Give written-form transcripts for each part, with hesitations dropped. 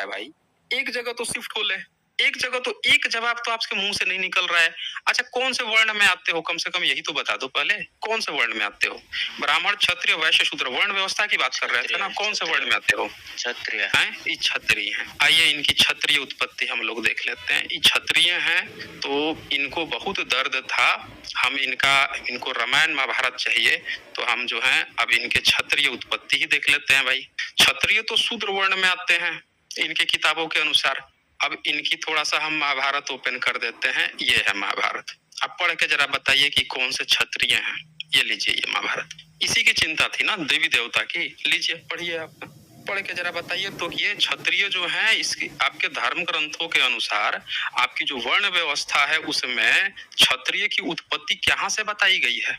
भाई, एक जगह तो शिफ्ट हो ले, एक जगह तो एक जवाब तो आपके मुंह से नहीं निकल रहा है। अच्छा, कौन से वर्ण में आते हो, कम से कम यही तो बता दो पहले, कौन से वर्ण में आते हो? ब्राह्मण, क्षत्रिय, वैश्य, शूद्र, वर्ण व्यवस्था की बात कर रहे थे ना, कौन से वर्ण में आते हो? क्षत्रिय हैं, ये क्षत्रिय हैं। आइए इनकी क्षत्रिय उत्पत्ति हम लोग देख लेते हैं। ये क्षत्रिय हैं तो इनको बहुत दर्द था, हम इनको रामायण महाभारत चाहिए, तो हम जो है अब इनके क्षत्रिय उत्पत्ति ही देख लेते हैं भाई। क्षत्रिय तो शूद्र वर्ण में आते हैं इनके किताबों के अनुसार। अब इनकी थोड़ा सा हम महाभारत ओपन कर देते हैं, ये है महाभारत। अब पढ़ के जरा बताइए कि कौन से क्षत्रिय हैं। ये लीजिए, ये महाभारत, इसी की चिंता थी ना देवी देवता की। लीजिए पढ़िए, आप पढ़ के जरा बताइए तो ये क्षत्रिय जो है, इसकी आपके धर्म ग्रंथों के अनुसार आपकी जो वर्ण व्यवस्था है उसमें क्षत्रिय की उत्पत्ति कहाँ से बताई गई है?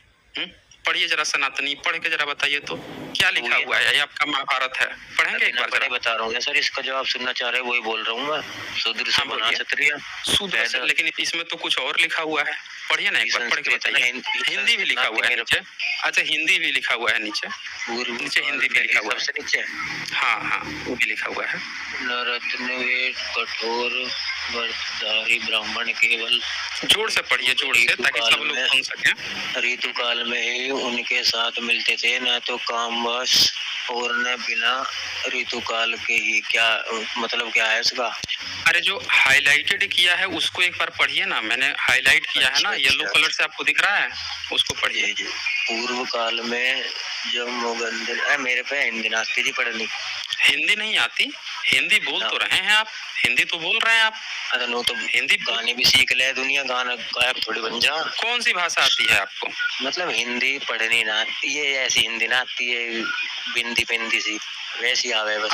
पढ़िए जरा सनातनी, पढ़ के जरा बताइए तो क्या लिखा हुआ है। ये आपका महाभारत है, पढ़ेंगे एक बार जरा। बता रहा हूँ सर, इसका जवाब सुनना चाह रहे वही बोल रहा हूँ मैं। शूद्र से बना क्षत्रिय, शूद्र से, लेकिन इसमें तो कुछ और लिखा हुआ है। पढ़िए ना एक बार, पढ़ के बताइए। हिंदी भी लिखा हुआ है नीचे। अच्छा, हिंदी भी लिखा हुआ है नीचे, नीचे हिंदी भी लिखा हुआ है नीचे। हाँ हाँ, वो भी लिखा हुआ है। नरत्नवेद कठोर व्रतधारी ब्राह्मण केवल, जोर से पढ़िए, जोर से, ताकि सब लोग सुन सकें। ऋतु काल में ही उनके साथ मिलते थे, न तो कामवश और न बिना ऋतु काल के ही। क्या मतलब क्या है इसका? अरे जो हाईलाइटेड किया है उसको एक बार पढ़िए ना, मैंने हाईलाइट किया है ना, येलो कलर से आपको दिख रहा है, उसको पढ़िए। पूर्व काल में जब मुगल, मेरे पे हिंदी आती थी पढ़नी। हिंदी नहीं आती? हिंदी बोल तो रहे हैं आप, हिंदी तो बोल रहे हैं आप। अरे नो, तो हिंदी गाने भी सीख ले, दुनिया गाना गायक थोड़ी बन जा। कौन सी भाषा आती है आपको? मतलब हिंदी पढ़नी ना आती है, ऐसी हिंदी ना आती है बिंदी बिंदी सी, वैसी आवे बस।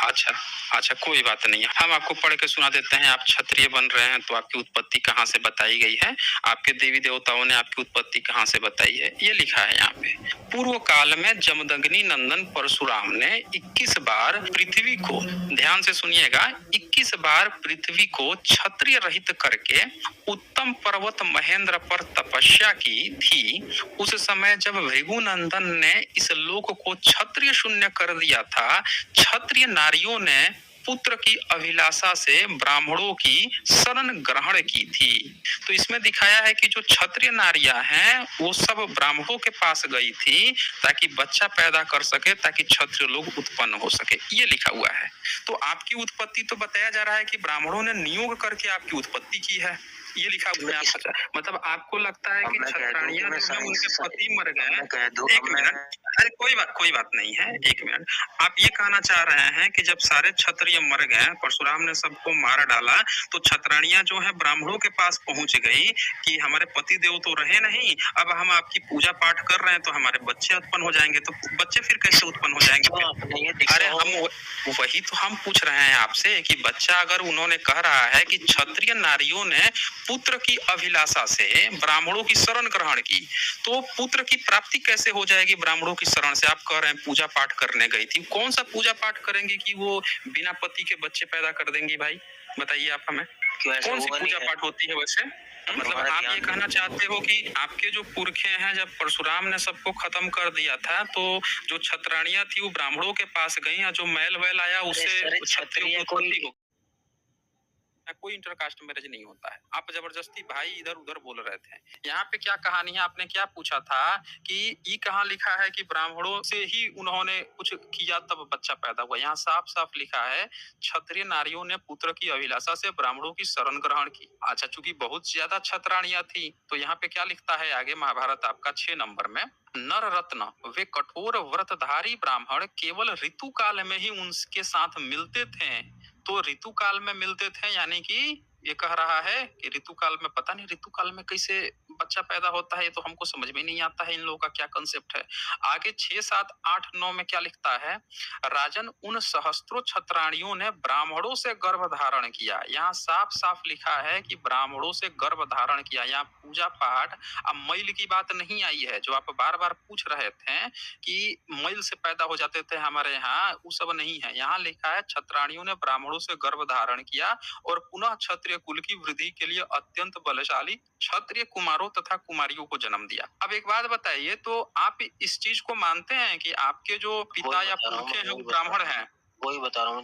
अच्छा अच्छा, कोई बात नहीं है, हम आपको पढ़ के सुना देते हैं। आप क्षत्रिय बन रहे हैं तो आपकी उत्पत्ति कहाँ से बताई गई है, आपके देवी देवताओं ने आपकी उत्पत्ति कहाँ से बताई है। ये लिखा है यहाँ पे, पूर्व काल में जमदग्नि नंदन परशुराम ने 21 बार पृथ्वी को, ध्यान से सुनिएगा, 21 बार पृथ्वी को क्षत्रिय रहित करके उत्तम पर्वत महेंद्र पर तपस्या की थी। उस समय जब भृगुनंदन ने इस लोक को क्षत्रिय शून्य कर दिया था, क्षत्रिय नारियों ने पुत्र की अभिलाषा से ब्राह्मणों की शरण ग्रहण की थी। तो इसमें दिखाया है कि जो क्षत्रिय नारियां हैं वो सब ब्राह्मणों के पास गई थी ताकि बच्चा पैदा कर सके, ताकि क्षत्रिय लोग उत्पन्न हो सके। ये लिखा हुआ है। तो आपकी उत्पत्ति तो बताया जा रहा है कि ब्राह्मणों ने नियोग करके आपकी उत्पत्ति की है, ये लिखा हुआ है। मतलब आपको लगता है कि क्षत्राणियां जो है उनके पति मर गए। एक मिनट, अरे कोई बात नहीं है, एक मिनट। आप ये कहना चाह रहे हैं कि जब सारे क्षत्रिय मर गए, परशुराम ने सबको मार डाला, तो क्षत्राणियां जो है ब्राह्मणों के पास पहुंच गई कि हमारे पति देव तो रहे नहीं, अब हम आपकी पूजा पाठ कर रहे हैं तो हमारे बच्चे उत्पन्न हो जाएंगे। तो बच्चे फिर कैसे उत्पन्न हो जाएंगे? अरे हम वही तो हम पूछ रहे हैं आपसे कि बच्चा, अगर उन्होंने कह रहा है कि क्षत्रिय नारियों ने पुत्र की अभिलाषा से ब्राह्मणों की शरण ग्रहण की, तो पुत्र की प्राप्ति कैसे हो जाएगी ब्राह्मणों की शरण से? आप कह रहे हैं पूजा पाठ करने गई थी, कौन सा पूजा पाठ करेंगी कि वो बिना पति के बच्चे पैदा कर देंगी? भाई बताइए आप हमें, कौन सी पूजा पाठ होती है वैसे? मतलब आप ये कहना चाहते हो कि आपके जो पुरखे हैं, जब परशुराम ने सबको खत्म कर दिया था तो जो क्षत्राणियां थी वो ब्राह्मणों के पास गई, जो मैल वैल आया उससे क्षत्रिय उत्पत्ति हो। कोई इंटरकास्ट मैरिज नहीं होता है। आप जबरदस्ती भाई इधर उधर बोल रहे थे। यहाँ पे क्या कहानी है, आपने क्या पूछा था कि ये कहाँ लिखा है कि ब्राह्मणों से ही उन्होंने कुछ किया तब बच्चा पैदा हुआ? यहाँ साफ साफ लिखा है क्षत्रिय नारियों ने पुत्र की अभिलाषा से ब्राह्मणों की शरण ग्रहण की। अच्छा, चूंकि बहुत ज्यादा क्षत्राणियां थी तो यहाँ पे क्या लिखता है आगे महाभारत आपका 6 नंबर में, नर रत्न वे कठोर व्रतधारी ब्राह्मण केवल ऋतु काल में ही उनके साथ मिलते थे। तो ऋतु काल में मिलते थे, यानी कि ये कह रहा है कि ऋतु काल में, पता नहीं ऋतु काल में कैसे बच्चा पैदा होता है, ये तो हमको समझ में नहीं आता है, इन लोगों का क्या कंसेप्ट है। आगे 6, 7, 8, 9 में क्या लिखता है, राजन उन सहस्त्रों क्षत्राणियों ने ब्राह्मणों से गर्भ धारण किया। यहाँ साफ साफ लिखा है कि ब्राह्मणों से गर्भ धारण किया। यहाँ पूजा पाठ, अब मैल की बात नहीं आई है जो आप बार बार पूछ रहे थे कि मैल से पैदा हो जाते थे हमारे यहाँ, वो सब नहीं है। यहाँ लिखा है क्षत्राणियों ने ब्राह्मणों से गर्भ धारण किया और पुनः क्षत्रिय कुल की वृद्धि के लिए अत्यंत बलशाली क्षत्रिय कुमारों तथा कुमारियों को जन्म दिया। अब एक बात बताइए, तो आप इस चीज को मानते हैं कि आपके जो पिता या पुरखे हैं वो ब्राह्मण हैं? वही बता रहा हूँ।